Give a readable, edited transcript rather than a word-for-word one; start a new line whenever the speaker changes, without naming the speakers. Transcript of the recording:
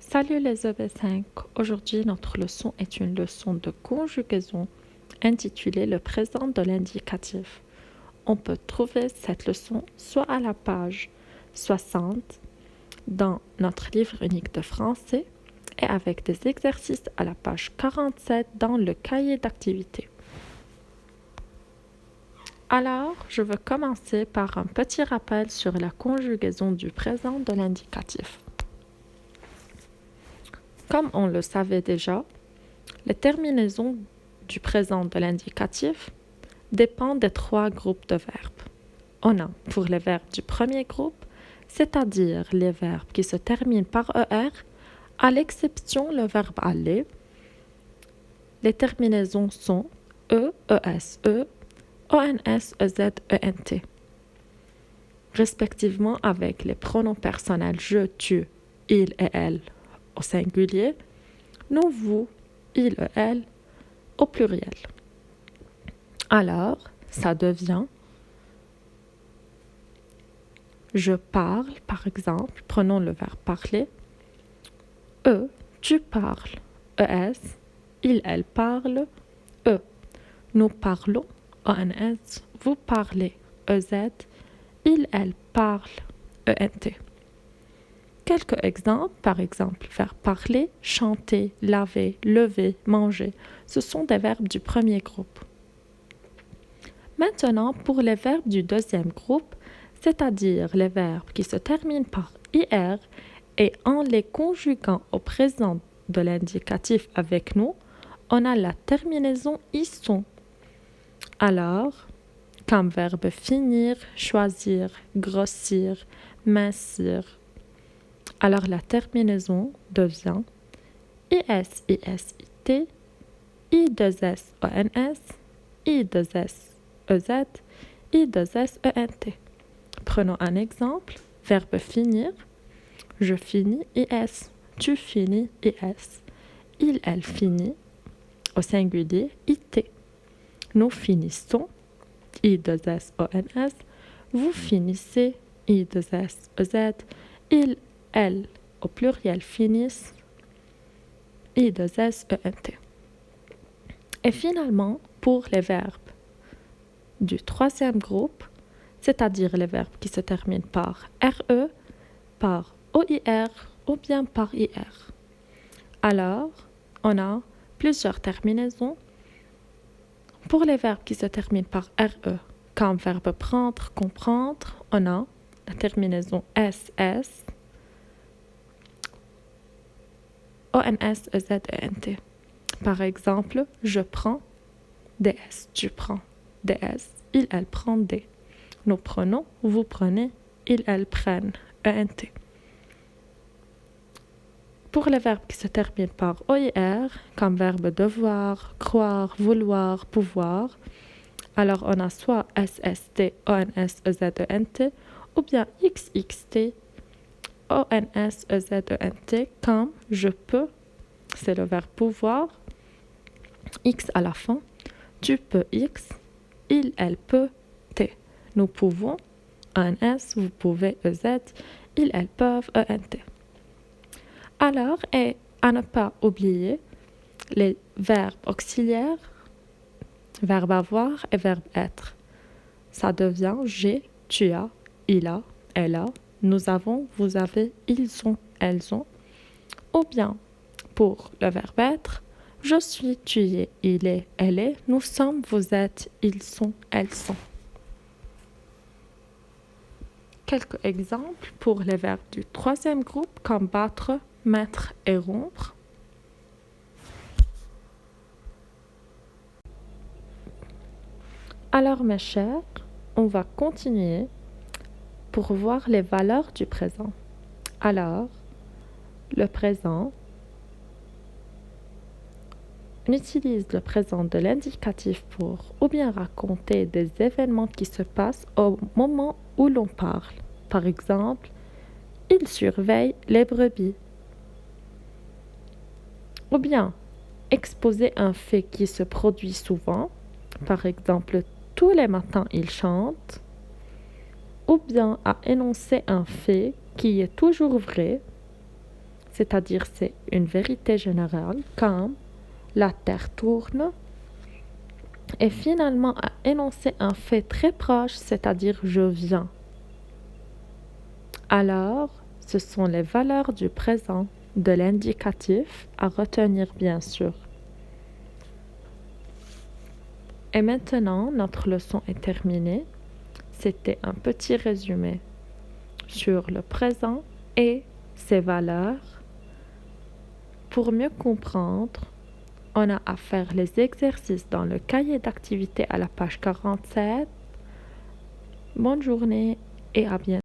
Salut les EB5. Aujourd'hui, notre leçon est une leçon de conjugaison intitulée Le présent de l'indicatif. On peut trouver cette leçon soit à la page 60 dans notre livre unique de français et avec des exercices à la page 47 dans le cahier d'activité. Alors, je veux commencer par un petit rappel sur la conjugaison du présent de l'indicatif. Comme on le savait déjà, les terminaisons du présent de l'indicatif dépendent des trois groupes de verbes. On a pour les verbes du premier groupe, c'est-à-dire les verbes qui se terminent par ER, à l'exception le verbe aller. Les terminaisons sont E, ES, E, ONS, EZ, ENT, respectivement avec les pronoms personnels je, tu, il et elle au singulier, nous, vous, il et elle au pluriel. Alors, ça devient je parle, par exemple, prenons le verbe parler. Tu parles, ES, il, elle parle, E. Nous parlons, ONS, vous parlez, EZ, il, elle parle, ENT. Quelques exemples, par exemple, verbe parler, chanter, laver, lever, manger, ce sont des verbes du premier groupe. Maintenant, pour les verbes du deuxième groupe, c'est-à-dire les verbes qui se terminent par IR et en les conjuguant au présent de l'indicatif avec nous, on a la terminaison ISON. Alors, comme verbe finir, choisir, grossir, mincir. Alors la terminaison devient IS, IS, IT, I2S, ONS, I2S, EZ, I2S, ENT. Prenons un exemple. Verbe finir. Je finis, IS. Tu finis, IS. Il, elle finit, au singulier, IT. Nous finissons, I2S, ONS. Vous finissez, I2S, EZ. Il, elle, au pluriel, finissent, I2S, ENT. Et finalement, pour les verbes du troisième groupe, c'est-à-dire les verbes qui se terminent par RE, par OIR ou bien par IR. Alors, on a plusieurs terminaisons. Pour les verbes qui se terminent par RE, comme verbe prendre, comprendre, on a la terminaison SS, ONS, EZ, ENT. Par exemple, je prends, DS, tu prends, DS, il, elle prend, D. Nous prenons, vous prenez, ils, elles prennent, ENT. Pour les verbes qui se terminent par OIR, comme verbe devoir, croire, vouloir, pouvoir, alors on a soit SST, ONS, EZ, ENT, ou bien XXT, ONS, EZ, ENT, comme je peux, c'est le verbe pouvoir, X à la fin, tu peux X, il, elle peut, T. Nous pouvons, ENS, vous pouvez, EZ, ils, elles peuvent, ENT. Alors, et à ne pas oublier les verbes auxiliaires, verbe avoir et verbe être. Ça devient j'ai, tu as, il a, elle a, nous avons, vous avez, ils ont, elles ont. Ou bien, pour le verbe être, je suis, tu y es, il est, elle est, nous sommes, vous êtes, ils sont, elles sont. Quelques exemples pour les verbes du troisième groupe comme battre, mettre et rompre. Alors mes chers, on va continuer pour voir les valeurs du présent. Alors, le présent, on utilise le présent de l'indicatif pour ou bien raconter des événements qui se passent au moment où l'on parle. Par exemple, il surveille les brebis. Ou bien exposer un fait qui se produit souvent. Par exemple, tous les matins il chante. Ou bien à énoncer un fait qui est toujours vrai. c'est-à-dire c'est une vérité générale, comme la Terre tourne, et finalement à énoncer un fait très proche, c'est-à-dire je viens. Alors, ce sont les valeurs du présent, de l'indicatif, à retenir bien sûr. Et maintenant, notre leçon est terminée. C'était un petit résumé sur le présent et ses valeurs. Pour mieux comprendre, on a à faire les exercices dans le cahier d'activité à la page 47. Bonne journée et à bientôt.